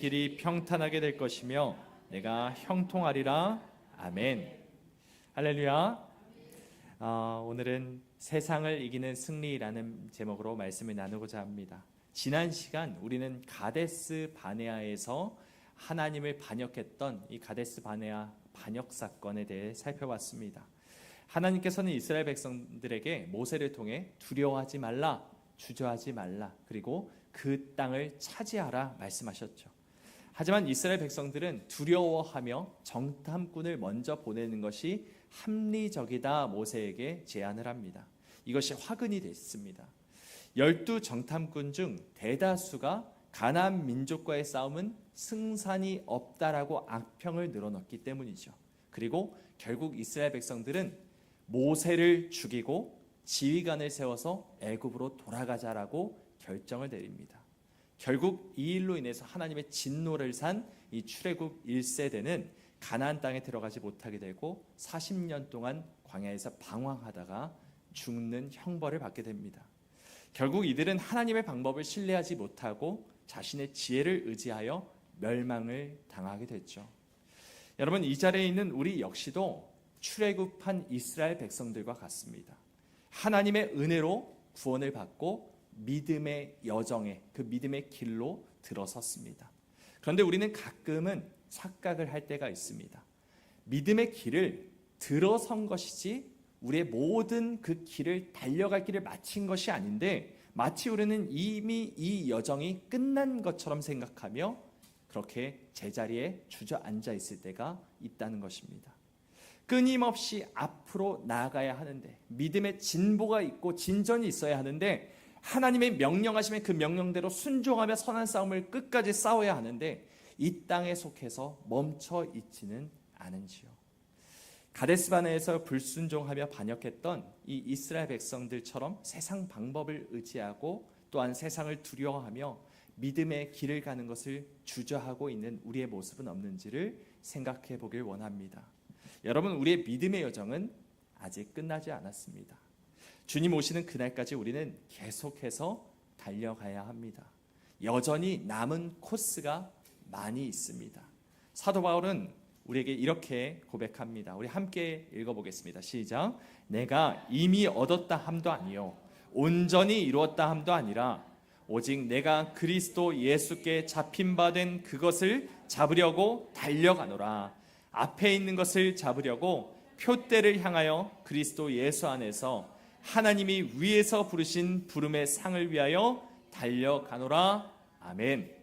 길이 평탄하게 될 것이며 내가 형통하리라. 아멘. 할렐루야. 오늘은 세상을 이기는 승리라는 제목으로 말씀을 나누고자 합니다. 지난 시간 우리는 가데스 바네아에서 하나님을 반역했던 이 가데스 바네아 반역 사건에 대해 살펴봤습니다. 하나님께서는 이스라엘 백성들에게 모세를 통해 두려워하지 말라, 주저하지 말라, 그리고 그 땅을 차지하라 말씀하셨죠. 하지만 이스라엘 백성들은 두려워하며 정탐꾼을 먼저 보내는 것이 합리적이다 모세에게 제안을 합니다. 이것이 화근이 됐습니다. 12 정탐꾼 중 대다수가 가나안 민족과의 싸움은 승산이 없다라고 악평을 늘어놓기 때문이죠. 그리고 결국 이스라엘 백성들은 모세를 죽이고 지휘관을 세워서 애굽으로 돌아가자라고 결정을 내립니다. 결국 이 일로 인해서 하나님의 진노를 산 이 출애굽 1세대는 가나안 땅에 들어가지 못하게 되고 40년 동안 광야에서 방황하다가 죽는 형벌을 받게 됩니다. 결국 이들은 하나님의 방법을 신뢰하지 못하고 자신의 지혜를 의지하여 멸망을 당하게 됐죠. 여러분, 이 자리에 있는 우리 역시도 출애굽한 이스라엘 백성들과 같습니다. 하나님의 은혜로 구원을 받고 믿음의 여정에, 그 믿음의 길로 들어섰습니다. 그런데 우리는 가끔은 착각을 할 때가 있습니다. 믿음의 길을 들어선 것이지 우리의 모든 그 길을 달려갈 길을 마친 것이 아닌데 마치 우리는 이미 이 여정이 끝난 것처럼 생각하며 그렇게 제자리에 주저앉아 있을 때가 있다는 것입니다. 끊임없이 앞으로 나아가야 하는데, 믿음의 진보가 있고 진전이 있어야 하는데, 하나님의 명령하시면 그 명령대로 순종하며 선한 싸움을 끝까지 싸워야 하는데 이 땅에 속해서 멈춰 있지는 않은지요. 가데스 바네아에서 불순종하며 반역했던 이 이스라엘 백성들처럼 세상 방법을 의지하고 또한 세상을 두려워하며 믿음의 길을 가는 것을 주저하고 있는 우리의 모습은 없는지를 생각해 보길 원합니다. 여러분, 우리의 믿음의 여정은 아직 끝나지 않았습니다. 주님 오시는 그날까지 우리는 계속해서 달려가야 합니다. 여전히 남은 코스가 많이 있습니다. 사도 바울은 우리에게 이렇게 고백합니다. 우리 함께 읽어보겠습니다. 시작. 내가 이미 얻었다 함도 아니요 온전히 이루었다 함도 아니라 오직 내가 그리스도 예수께 잡힌 바 된 그것을 잡으려고 달려가노라. 앞에 있는 것을 잡으려고 표대를 향하여 그리스도 예수 안에서 하나님이 위에서 부르신 부름의 상을 위하여 달려가노라. 아멘.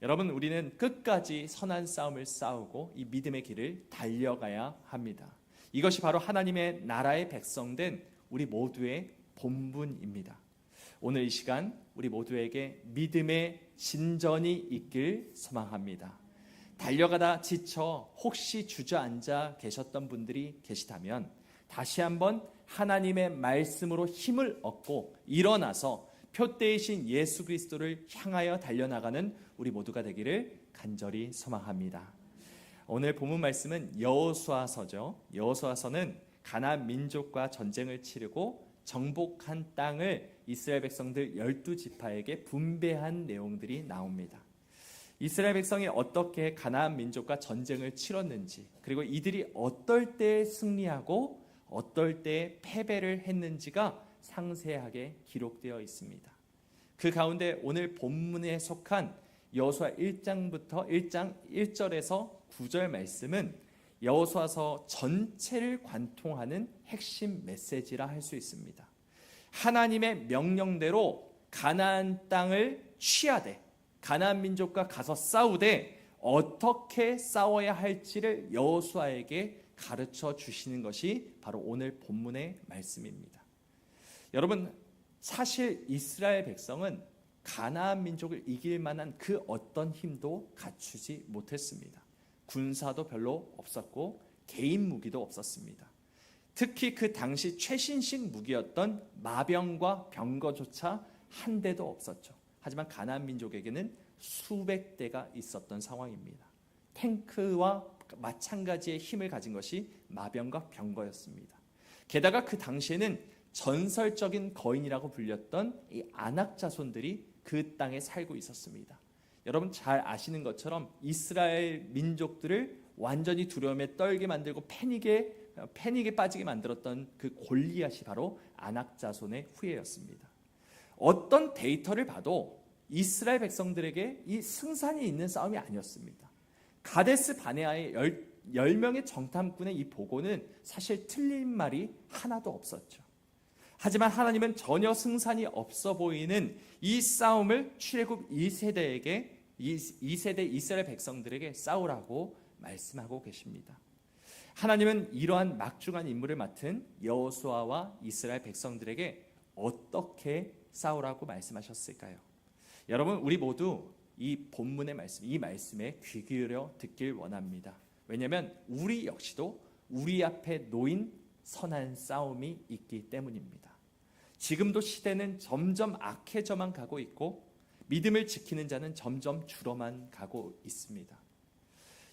여러분, 우리는 끝까지 선한 싸움을 싸우고 이 믿음의 길을 달려가야 합니다. 이것이 바로 하나님의 나라의 백성된 우리 모두의 본분입니다. 오늘 이 시간 우리 모두에게 믿음의 진전이 있길 소망합니다. 달려가다 지쳐 혹시 주저앉아 계셨던 분들이 계시다면 다시 한번 하나님의 말씀으로 힘을 얻고 일어나서 표대이신 예수 그리스도를 향하여 달려나가는 우리 모두가 되기를 간절히 소망합니다. 오늘 본문 말씀은 여호수아서죠. 여호수아서는 가나안 민족과 전쟁을 치르고 정복한 땅을 이스라엘 백성들 12지파에게 분배한 내용들이 나옵니다. 이스라엘 백성이 어떻게 가나안 민족과 전쟁을 치렀는지, 그리고 이들이 어떨 때 승리하고 어떨 때 패배를 했는지가 상세하게 기록되어 있습니다. 그 가운데 오늘 본문에 속한 여호수아 1장부터 1장 1절에서 9절 말씀은 여호수아서 전체를 관통하는 핵심 메시지라 할 수 있습니다. 하나님의 명령대로 가나안 땅을 취하되 가나안 민족과 가서 싸우되 어떻게 싸워야 할지를 여호수아에게 가르쳐 주시는 것이 바로 오늘 본문의 말씀입니다. 여러분, 사실 이스라엘 백성은 가나안 민족을 이길 만한 그 어떤 힘도 갖추지 못했습니다. 군사도 별로 없었고 개인 무기도 없었습니다. 특히 그 당시 최신식 무기였던 마병과 병거조차 한 대도 없었죠. 하지만 가나안 민족에게는 수백 대가 있었던 상황입니다. 탱크와 마찬가지의 힘을 가진 것이 마병과 병거였습니다. 게다가 그 당시에는 전설적인 거인이라고 불렸던 이 아낙 자손들이 그 땅에 살고 있었습니다. 여러분 잘 아시는 것처럼 이스라엘 민족들을 완전히 두려움에 떨게 만들고 패닉에 빠지게 만들었던 그 골리앗이 바로 아낙 자손의 후예였습니다. 어떤 데이터를 봐도 이스라엘 백성들에게 이 승산이 있는 싸움이 아니었습니다. 가데스 바네아의 10명의 정탐꾼의 이 보고는 사실 틀린 말이 하나도 없었죠. 하지만 하나님은 전혀 승산이 없어 보이는 이 싸움을 출애굽 2세대 이스라엘 백성들에게 싸우라고 말씀하고 계십니다. 하나님은 이러한 막중한 임무를 맡은 여호수아와 이스라엘 백성들에게 어떻게 싸우라고 말씀하셨을까요? 여러분, 우리 모두 이 본문의 말씀, 이 말씀에 귀 기울여 듣길 원합니다. 왜냐하면 우리 역시도 우리 앞에 놓인 선한 싸움이 있기 때문입니다. 지금도 시대는 점점 악해져만 가고 있고 믿음을 지키는 자는 점점 줄어만 가고 있습니다.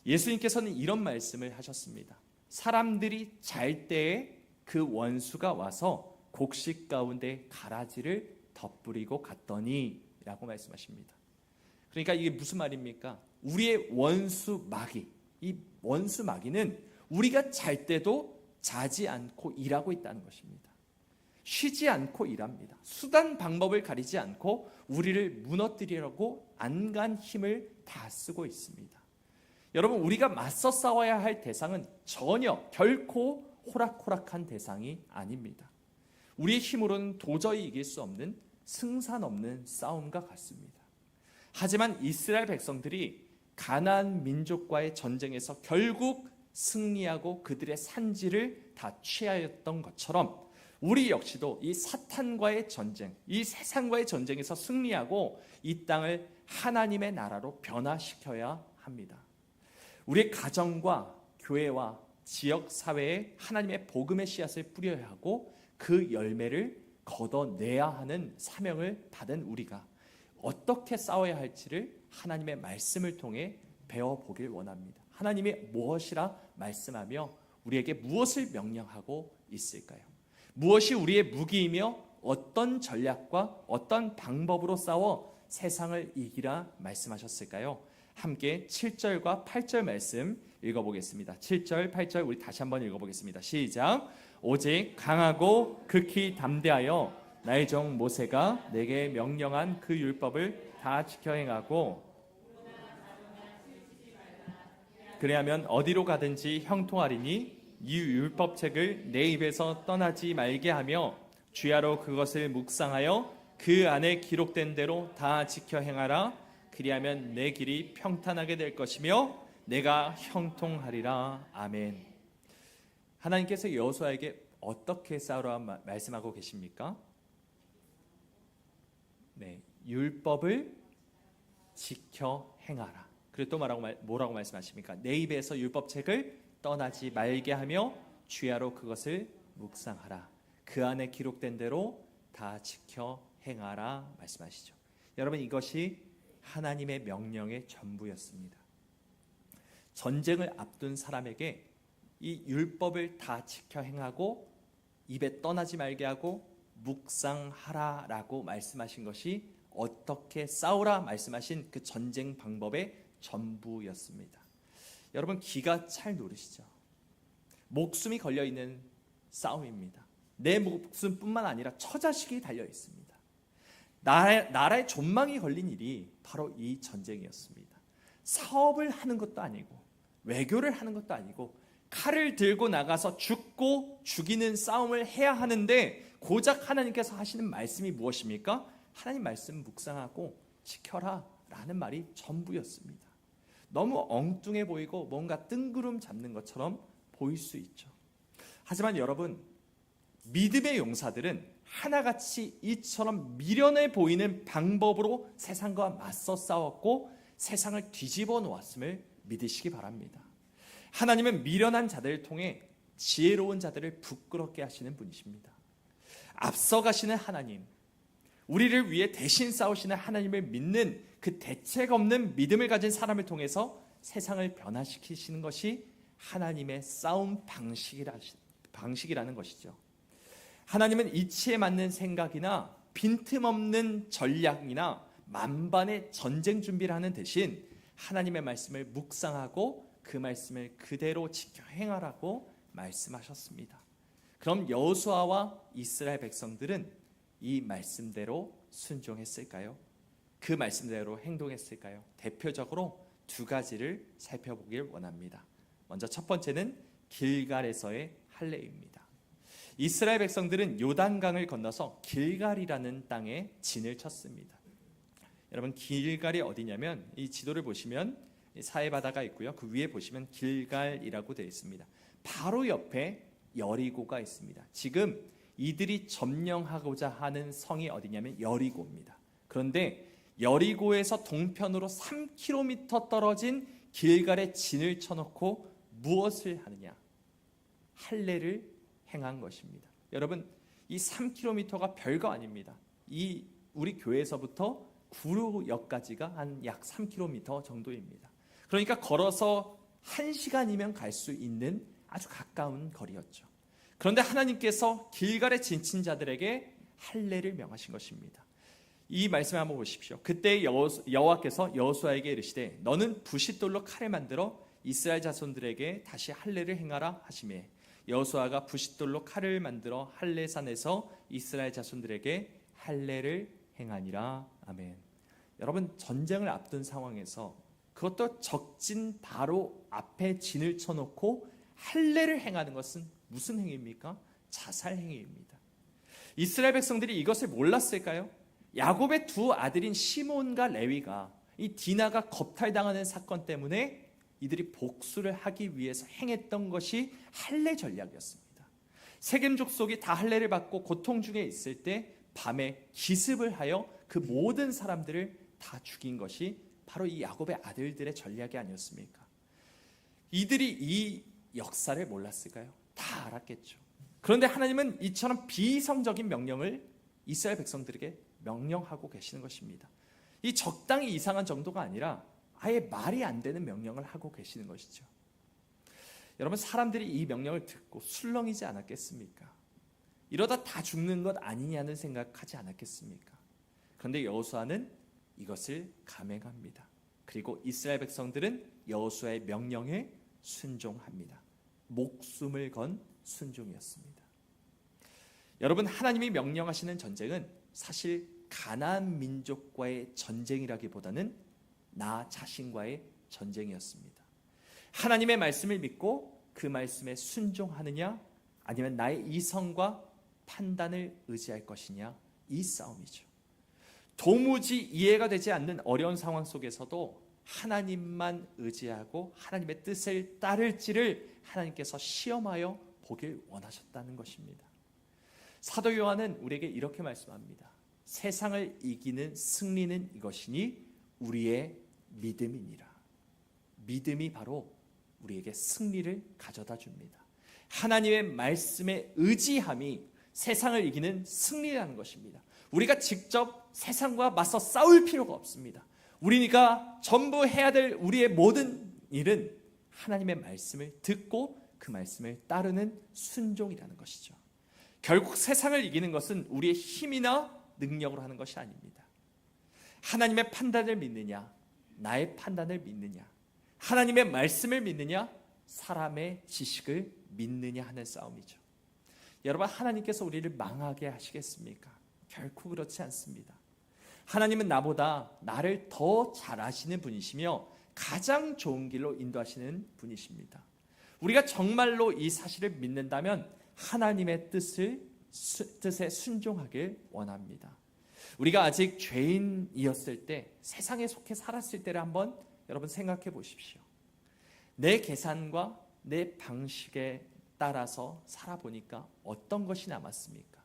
예수님께서는 이런 말씀을 하셨습니다. 사람들이 잘 때에 그 원수가 와서 곡식 가운데 가라지를 덧뿌리고 갔더니 라고 말씀하십니다. 그러니까 이게 무슨 말입니까? 우리의 원수 마귀, 이 원수 마귀는 우리가 잘 때도 자지 않고 일하고 있다는 것입니다. 쉬지 않고 일합니다. 수단 방법을 가리지 않고 우리를 무너뜨리려고 안간 힘을 다 쓰고 있습니다. 여러분, 우리가 맞서 싸워야 할 대상은 전혀 결코 호락호락한 대상이 아닙니다. 우리의 힘으로는 도저히 이길 수 없는 승산 없는 싸움과 같습니다. 하지만 이스라엘 백성들이 가나안 민족과의 전쟁에서 결국 승리하고 그들의 산지를 다 취하였던 것처럼 우리 역시도 이 사탄과의 전쟁, 이 세상과의 전쟁에서 승리하고 이 땅을 하나님의 나라로 변화시켜야 합니다. 우리의 가정과 교회와 지역 사회에 하나님의 복음의 씨앗을 뿌려야 하고 그 열매를 걷어내야 하는 사명을 받은 우리가 어떻게 싸워야 할지를 하나님의 말씀을 통해 배워보길 원합니다. 하나님이 무엇이라 말씀하며 우리에게 무엇을 명령하고 있을까요? 무엇이 우리의 무기이며 어떤 전략과 어떤 방법으로 싸워 세상을 이기라 말씀하셨을까요? 함께 7절과 8절 말씀 읽어보겠습니다. 7절, 8절 우리 다시 한번 읽어보겠습니다. 시작. 오직 강하고 극히 담대하여 나의 종 모세가 내게 명령한 그 율법을 다 지켜 행하고 그래야면 어디로 가든지 형통하리니 이 율법책을 내 입에서 떠나지 말게 하며 주야로 그것을 묵상하여 그 안에 기록된 대로 다 지켜 행하라. 그리하면 내 길이 평탄하게 될 것이며 내가 형통하리라. 아멘. 하나님께서 여호수아에게 어떻게 싸우라 말씀하고 계십니까? 네, 율법을 지켜 행하라. 그리고 또 뭐라고 말씀하십니까? 내 입에서 율법책을 떠나지 말게 하며 주야로 그것을 묵상하라. 그 안에 기록된 대로 다 지켜 행하라 말씀하시죠. 여러분, 이것이 하나님의 명령의 전부였습니다. 전쟁을 앞둔 사람에게 이 율법을 다 지켜 행하고 입에 떠나지 말게 하고 묵상하라라고 말씀하신 것이 어떻게 싸우라 말씀하신 그 전쟁 방법의 전부였습니다. 여러분, 기가 찰 노릇이죠. 목숨이 걸려있는 싸움입니다. 내 목숨뿐만 아니라 처자식이 달려있습니다. 나라의 존망이 걸린 일이 바로 이 전쟁이었습니다. 사업을 하는 것도 아니고 외교를 하는 것도 아니고 칼을 들고 나가서 죽고 죽이는 싸움을 해야 하는데 고작 하나님께서 하시는 말씀이 무엇입니까? 하나님 말씀 묵상하고 지켜라 라는 말이 전부였습니다. 너무 엉뚱해 보이고 뭔가 뜬구름 잡는 것처럼 보일 수 있죠. 하지만 여러분, 믿음의 용사들은 하나같이 이처럼 미련해 보이는 방법으로 세상과 맞서 싸웠고 세상을 뒤집어 놓았음을 믿으시기 바랍니다. 하나님은 미련한 자들을 통해 지혜로운 자들을 부끄럽게 하시는 분이십니다. 앞서가시는 하나님, 우리를 위해 대신 싸우시는 하나님을 믿는 그 대책 없는 믿음을 가진 사람을 통해서 세상을 변화시키시는 것이 하나님의 싸움 방식이라는 것이죠. 하나님은 이치에 맞는 생각이나 빈틈없는 전략이나 만반의 전쟁 준비를 하는 대신 하나님의 말씀을 묵상하고 그 말씀을 그대로 지켜 행하라고 말씀하셨습니다. 그럼 여호수아와 이스라엘 백성들은 이 말씀대로 순종했을까요? 그 말씀대로 행동했을까요? 대표적으로 두 가지를 살펴보길 원합니다. 먼저 첫 번째는 길갈에서의 할례입니다. 이스라엘 백성들은 요단강을 건너서 길갈이라는 땅에 진을 쳤습니다. 여러분, 길갈이 어디냐면 이 지도를 보시면 사해바다가 있고요. 그 위에 보시면 길갈이라고 되어 있습니다. 바로 옆에 여리고가 있습니다. 지금 이들이 점령하고자 하는 성이 어디냐면 여리고입니다. 그런데 여리고에서 동편으로 3km 떨어진 길갈에 진을 쳐놓고 무엇을 하느냐? 할례를 행한 것입니다. 여러분, 이 3km가 별거 아닙니다. 이 우리 교회에서부터 구로역까지가 한 약 3km 정도입니다. 그러니까 걸어서 1시간이면 갈 수 있는 아주 가까운 거리였죠. 그런데 하나님께서 길갈에 진친 자들에게 할례를 명하신 것입니다. 이 말씀을 한번 보십시오. 그때 여호와께서 여호수아에게 이르시되 너는 부싯돌로 칼을 만들어 이스라엘 자손들에게 다시 할례를 행하라 하시매 여호수아가 부싯돌로 칼을 만들어 할례산에서 이스라엘 자손들에게 할례를 행하니라. 아멘. 여러분, 전쟁을 앞둔 상황에서 그것도 적진 바로 앞에 진을 쳐놓고 할례를 행하는 것은 무슨 행위입니까? 자살 행위입니다. 이스라엘 백성들이 이것을 몰랐을까요? 야곱의 두 아들인 시몬과 레위가 이 디나가 겁탈당하는 사건 때문에 이들이 복수를 하기 위해서 행했던 것이 할례 전략이었습니다. 세겜 족속이 다 할례를 받고 고통 중에 있을 때 밤에 기습을 하여 그 모든 사람들을 다 죽인 것이 바로 이 야곱의 아들들의 전략이 아니었습니까? 이들이 이 역사를 몰랐을까요? 다 알았겠죠. 그런데 하나님은 이처럼 비이성적인 명령을 이스라엘 백성들에게 명령하고 계시는 것입니다. 이 적당히 이상한 정도가 아니라 아예 말이 안 되는 명령을 하고 계시는 것이죠. 여러분, 사람들이 이 명령을 듣고 술렁이지 않았겠습니까? 이러다 다 죽는 것 아니냐는 생각하지 않았겠습니까? 그런데 여호수아는 이것을 감행합니다. 그리고 이스라엘 백성들은 여호수아의 명령에 순종합니다. 목숨을 건 순종이었습니다. 여러분, 하나님이 명령하시는 전쟁은 사실 가나안 민족과의 전쟁이라기보다는 나 자신과의 전쟁이었습니다. 하나님의 말씀을 믿고 그 말씀에 순종하느냐, 아니면 나의 이성과 판단을 의지할 것이냐, 이 싸움이죠. 도무지 이해가 되지 않는 어려운 상황 속에서도 하나님만 의지하고 하나님의 뜻을 따를지를 하나님께서 시험하여 보길 원하셨다는 것입니다. 사도 요한은 우리에게 이렇게 말씀합니다. 세상을 이기는 승리는 이것이니 우리의 믿음이니라. 믿음이 바로 우리에게 승리를 가져다 줍니다. 하나님의 말씀에 의지함이 세상을 이기는 승리라는 것입니다. 우리가 직접 세상과 맞서 싸울 필요가 없습니다. 우리가 전부 해야 될 우리의 모든 일은 하나님의 말씀을 듣고 그 말씀을 따르는 순종이라는 것이죠. 결국 세상을 이기는 것은 우리의 힘이나 능력으로 하는 것이 아닙니다. 하나님의 판단을 믿느냐, 나의 판단을 믿느냐, 하나님의 말씀을 믿느냐, 사람의 지식을 믿느냐 하는 싸움이죠. 여러분, 하나님께서 우리를 망하게 하시겠습니까? 결코 그렇지 않습니다. 하나님은 나보다 나를 더 잘 아시는 분이시며 가장 좋은 길로 인도하시는 분이십니다. 우리가 정말로 이 사실을 믿는다면 하나님의 뜻에 순종하길 원합니다. 우리가 아직 죄인이었을 때, 세상에 속해 살았을 때를 한번 여러분 생각해 보십시오. 내 계산과 내 방식에 따라서 살아보니까 어떤 것이 남았습니까?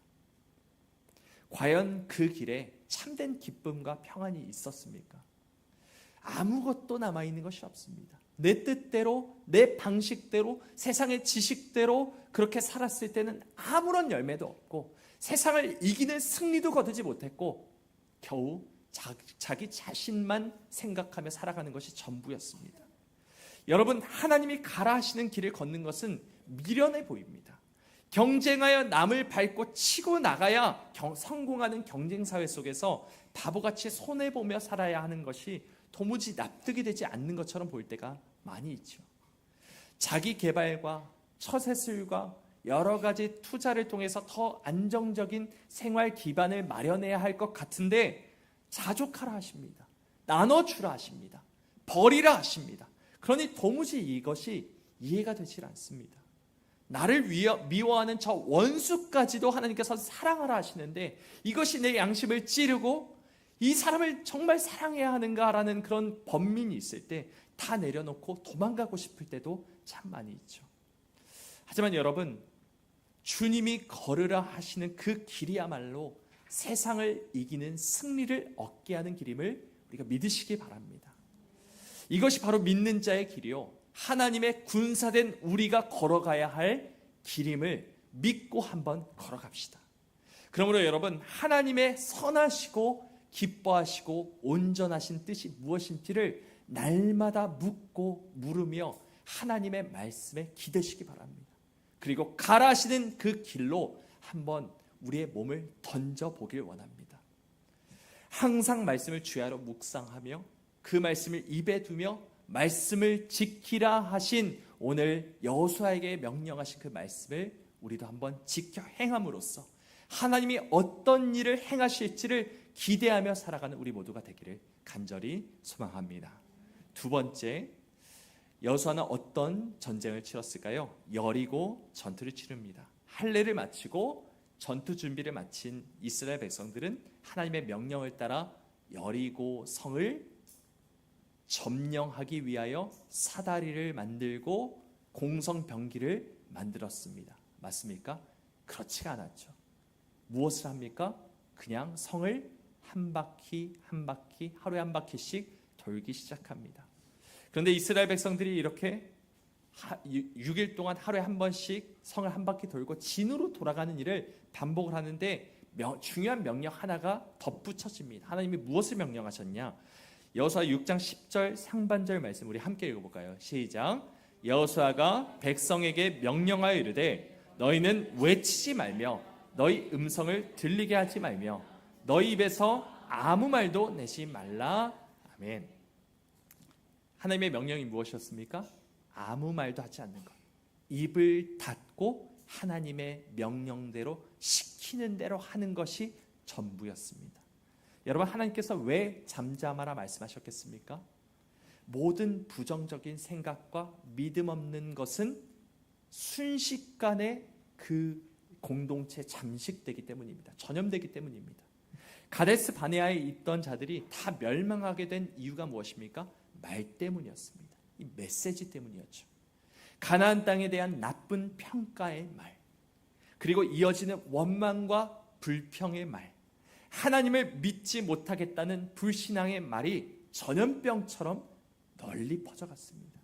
과연 그 길에 참된 기쁨과 평안이 있었습니까? 아무것도 남아있는 것이 없습니다. 내 뜻대로, 내 방식대로, 세상의 지식대로 그렇게 살았을 때는 아무런 열매도 없고 세상을 이기는 승리도 거두지 못했고 겨우 자기 자신만 생각하며 살아가는 것이 전부였습니다. 여러분, 하나님이 가라 하시는 길을 걷는 것은 미련해 보입니다. 경쟁하여 남을 밟고 치고 나가야 성공하는 경쟁 사회 속에서 바보같이 손해보며 살아야 하는 것이 도무지 납득이 되지 않는 것처럼 보일 때가 많이 있죠. 자기 개발과 처세술과 여러 가지 투자를 통해서 더 안정적인 생활 기반을 마련해야 할 것 같은데 자족하라 하십니다. 나눠주라 하십니다. 버리라 하십니다. 그러니 도무지 이것이 이해가 되질 않습니다. 나를 미워하는 저 원수까지도 하나님께서 사랑하라 하시는데 이것이 내 양심을 찌르고 이 사람을 정말 사랑해야 하는가라는 그런 번민이 있을 때 다 내려놓고 도망가고 싶을 때도 참 많이 있죠. 하지만 여러분, 주님이 걸으라 하시는 그 길이야말로 세상을 이기는 승리를 얻게 하는 길임을 우리가 믿으시기 바랍니다. 이것이 바로 믿는 자의 길이요, 하나님의 군사된 우리가 걸어가야 할 길임을 믿고 한번 걸어갑시다. 그러므로 여러분, 하나님의 선하시고 기뻐하시고 온전하신 뜻이 무엇인지를 날마다 묻고 물으며 하나님의 말씀에 기대시기 바랍니다. 그리고 가라 하시는 그 길로 한번 우리의 몸을 던져보길 원합니다. 항상 말씀을 주야로 묵상하며 그 말씀을 입에 두며 말씀을 지키라 하신 오늘 여호수아에게 명령하신 그 말씀을 우리도 한번 지켜 행함으로써 하나님이 어떤 일을 행하실지를 기대하며 살아가는 우리 모두가 되기를 간절히 소망합니다. 두 번째, 여호수아는 어떤 전쟁을 치렀을까요? 여리고 전투를 치릅니다. 할례를 마치고 전투 준비를 마친 이스라엘 백성들은 하나님의 명령을 따라 여리고 성을 점령하기 위하여 사다리를 만들고 공성병기를 만들었습니다. 맞습니까? 그렇지가 않았죠. 무엇을 합니까? 그냥 성을 한 바퀴 한 바퀴 하루에 한 바퀴씩 돌기 시작합니다. 그런데 이스라엘 백성들이 이렇게 6일 동안 하루에 한 번씩 성을 한 바퀴 돌고 진으로 돌아가는 일을 반복을 하는데 중요한 명령 하나가 덧붙여집니다. 하나님이 무엇을 명령하셨냐? 여호수아 6장 10절 상반절 말씀 우리 함께 읽어볼까요? 시작. 여호수아가 백성에게 명령하여 이르되 너희는 외치지 말며 너희 음성을 들리게 하지 말며 너희 입에서 아무 말도 내지 말라. 아멘. 하나님의 명령이 무엇이었습니까? 아무 말도 하지 않는 것. 입을 닫고 하나님의 명령대로 시키는 대로 하는 것이 전부였습니다. 여러분, 하나님께서 왜 잠잠하라 말씀하셨겠습니까? 모든 부정적인 생각과 믿음 없는 것은 순식간에 그 공동체에 잠식되기 때문입니다. 전염되기 때문입니다. 가데스 바네아에 있던 자들이 다 멸망하게 된 이유가 무엇입니까? 말 때문이었습니다. 이 메시지 때문이었죠. 가나안 땅에 대한 나쁜 평가의 말, 그리고 이어지는 원망과 불평의 말, 하나님을 믿지 못하겠다는 불신앙의 말이 전염병처럼 널리 퍼져갔습니다.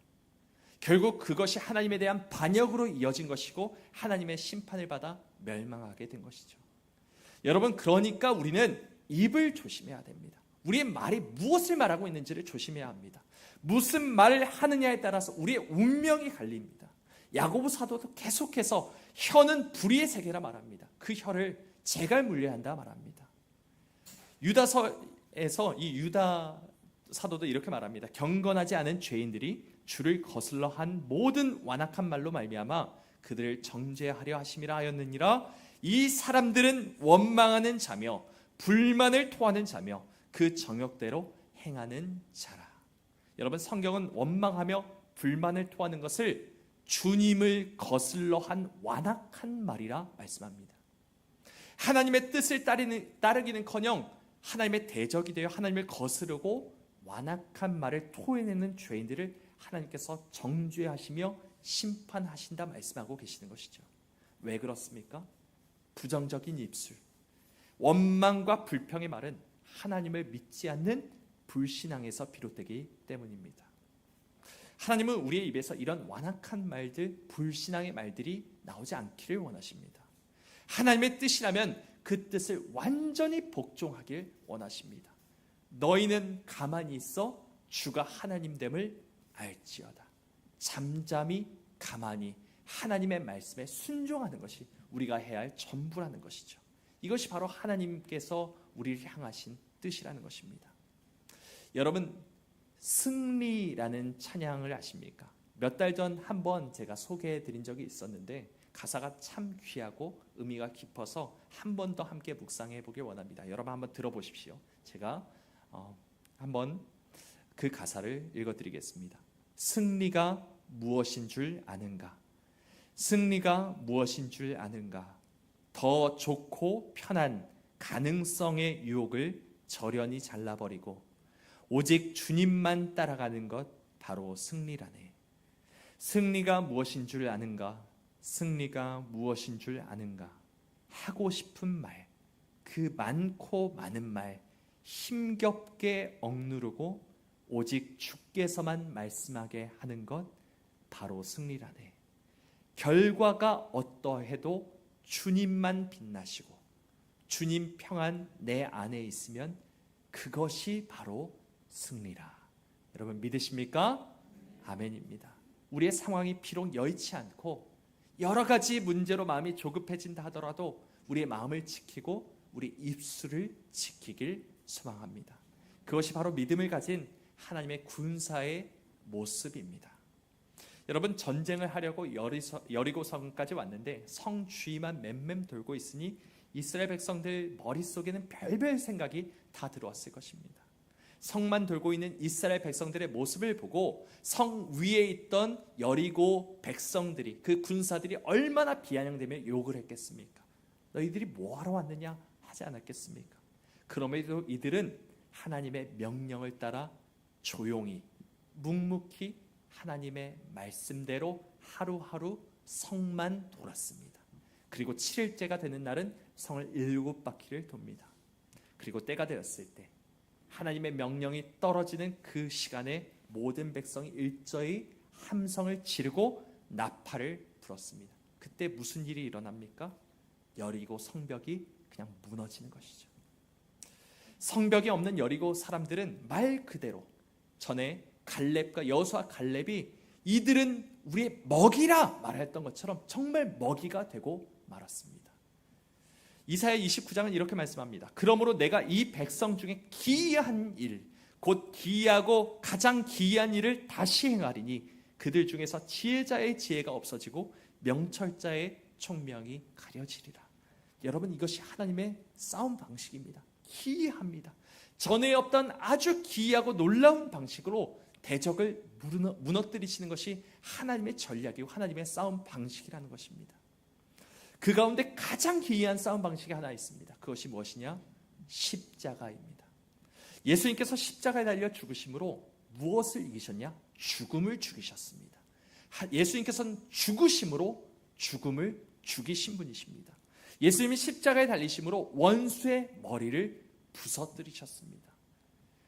결국 그것이 하나님에 대한 반역으로 이어진 것이고 하나님의 심판을 받아 멸망하게 된 것이죠. 여러분, 그러니까 우리는 입을 조심해야 됩니다. 우리의 말이 무엇을 말하고 있는지를 조심해야 합니다. 무슨 말을 하느냐에 따라서 우리의 운명이 갈립니다. 야고보 사도도 계속해서 혀는 불의의 세계라 말합니다. 그 혀를 재갈 물려야 한다 말합니다. 유다서에서 이 유다 사도도 이렇게 말합니다. 경건하지 않은 죄인들이 주를 거슬러 한 모든 완악한 말로 말미암아 그들을 정죄하려 하심이라 하였느니라. 이 사람들은 원망하는 자며 불만을 토하는 자며 그 정욕대로 행하는 자라. 여러분, 성경은 원망하며 불만을 토하는 것을 주님을 거슬러 한 완악한 말이라 말씀합니다. 하나님의 뜻을 따르기는커녕 하나님의 대적이 되어 하나님을 거스르고 완악한 말을 토해내는 죄인들을 하나님께서 정죄하시며 심판하신다 말씀하고 계시는 것이죠. 왜 그렇습니까? 부정적인 입술, 원망과 불평의 말은 하나님을 믿지 않는 불신앙에서 비롯되기 때문입니다. 하나님은 우리의 입에서 이런 완악한 말들, 불신앙의 말들이 나오지 않기를 원하십니다. 하나님의 뜻이라면 그 뜻을 완전히 복종하길 원하십니다. 너희는 가만히 있어 주가 하나님됨을 알지어다. 잠잠히 가만히 하나님의 말씀에 순종하는 것이 우리가 해야 할 전부라는 것이죠. 이것이 바로 하나님께서 우리를 향하신 뜻이라는 것입니다. 여러분, 승리라는 찬양을 아십니까? 몇 달 전 한번 제가 소개해 드린 적이 있었는데 가사가 참 귀하고 의미가 깊어서 한 번 더 함께 묵상해 보길 원합니다. 여러분 한번 들어보십시오. 제가 한번 그 가사를 읽어드리겠습니다. 승리가 무엇인 줄 아는가? 승리가 무엇인 줄 아는가? 더 좋고 편한 가능성의 유혹을 저련히 잘라버리고 오직 주님만 따라가는 것 바로 승리라네. 승리가 무엇인 줄 아는가? 승리가 무엇인 줄 아는가? 하고 싶은 말, 그 많고 많은 말 힘겹게 억누르고 오직 주께서만 말씀하게 하는 것 바로 승리라네. 결과가 어떠해도 주님만 빛나시고 주님 평안 내 안에 있으면 그것이 바로 승리라. 여러분 믿으십니까? 아멘입니다. 우리의 상황이 비록 여의치 않고 여러 가지 문제로 마음이 조급해진다 하더라도 우리의 마음을 지키고 우리 입술을 지키길 소망합니다. 그것이 바로 믿음을 가진 하나님의 군사의 모습입니다. 여러분, 전쟁을 하려고 여리고성까지 왔는데 성 주위만 맴맴 돌고 있으니 이스라엘 백성들 머릿속에는 별별 생각이 다 들어왔을 것입니다. 성만 돌고 있는 이스라엘 백성들의 모습을 보고 성 위에 있던 여리고 백성들이, 그 군사들이 얼마나 비아냥대며 욕을 했겠습니까? 너희들이 뭐하러 왔느냐 하지 않았겠습니까? 그럼에도 이들은 하나님의 명령을 따라 조용히 묵묵히 하나님의 말씀대로 하루하루 성만 돌았습니다. 그리고 7일째가 되는 날은 성을 7바퀴를 돕니다. 그리고 때가 되었을 때 하나님의 명령이 떨어지는 그 시간에 모든 백성이 일제히 함성을 지르고 나팔을 불었습니다. 그때 무슨 일이 일어납니까? 여리고 성벽이 그냥 무너지는 것이죠. 성벽이 없는 여리고 사람들은 말 그대로 전에 갈렙과 여호수아 갈렙이 이들은 우리의 먹이라 말했던 것처럼 정말 먹이가 되고 말았습니다. 이사야 29장은 이렇게 말씀합니다. 그러므로 내가 이 백성 중에 기이한 일, 곧 기이하고 가장 기이한 일을 다시 행하리니 그들 중에서 지혜자의 지혜가 없어지고 명철자의 총명이 가려지리라. 여러분, 이것이 하나님의 싸움 방식입니다. 기이합니다. 전에 없던 아주 기이하고 놀라운 방식으로 대적을 무너뜨리시는 것이 하나님의 전략이고 하나님의 싸움 방식이라는 것입니다. 그 가운데 가장 기이한 싸움 방식이 하나 있습니다. 그것이 무엇이냐? 십자가입니다. 예수님께서 십자가에 달려 죽으심으로 무엇을 이기셨냐? 죽음을 죽이셨습니다. 예수님께서는 죽으심으로 죽음을 죽이신 분이십니다. 예수님이 십자가에 달리심으로 원수의 머리를 부서뜨리셨습니다.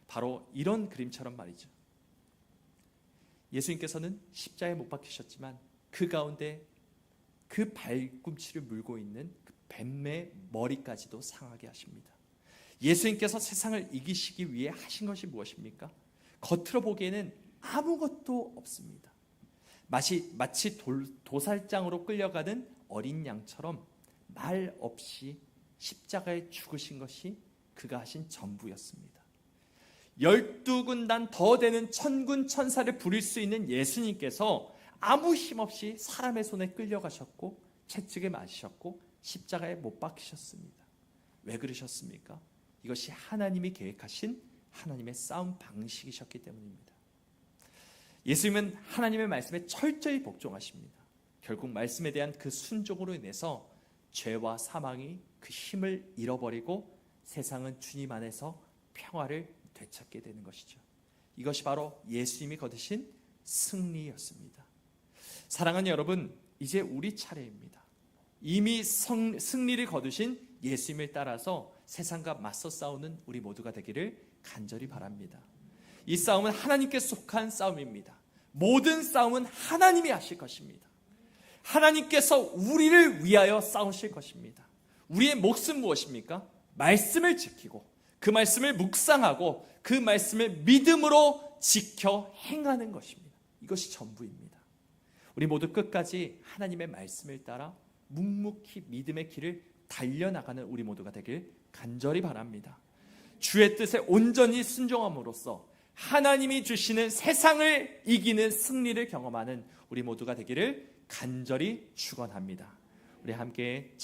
바로 이런 그림처럼 말이죠. 예수님께서는 십자가에 못 박히셨지만 그 가운데 그 발꿈치를 물고 있는 그 뱀의 머리까지도 상하게 하십니다. 예수님께서 세상을 이기시기 위해 하신 것이 무엇입니까? 겉으로 보기에는 아무것도 없습니다. 마치 도살장으로 끌려가는 어린 양처럼 말 없이 십자가에 죽으신 것이 그가 하신 전부였습니다. 12군단 더 되는 천군 천사를 부릴 수 있는 예수님께서 아무 힘없이 사람의 손에 끌려가셨고 채찍에 맞으셨고 십자가에 못 박히셨습니다. 왜 그러셨습니까? 이것이 하나님이 계획하신 하나님의 싸움 방식이셨기 때문입니다. 예수님은 하나님의 말씀에 철저히 복종하십니다. 결국 말씀에 대한 그 순종으로 인해서 죄와 사망이 그 힘을 잃어버리고 세상은 주님 안에서 평화를 되찾게 되는 것이죠. 이것이 바로 예수님이 거두신 승리였습니다. 사랑하는 여러분, 이제 우리 차례입니다. 이미 승리를 거두신 예수님을 따라서 세상과 맞서 싸우는 우리 모두가 되기를 간절히 바랍니다. 이 싸움은 하나님께 속한 싸움입니다. 모든 싸움은 하나님이 하실 것입니다. 하나님께서 우리를 위하여 싸우실 것입니다. 우리의 몫은 무엇입니까? 말씀을 지키고 그 말씀을 묵상하고 그 말씀을 믿음으로 지켜 행하는 것입니다. 이것이 전부입니다. 우리 모두 끝까지 하나님의 말씀을 따라 묵묵히 믿음의 길을 달려나가는 우리 모두가 되길 간절히 바랍니다. 주의 뜻에 온전히 순종함으로써 하나님이 주시는 세상을 이기는 승리를 경험하는 우리 모두가 되기를 간절히 축원합니다. 우리 함께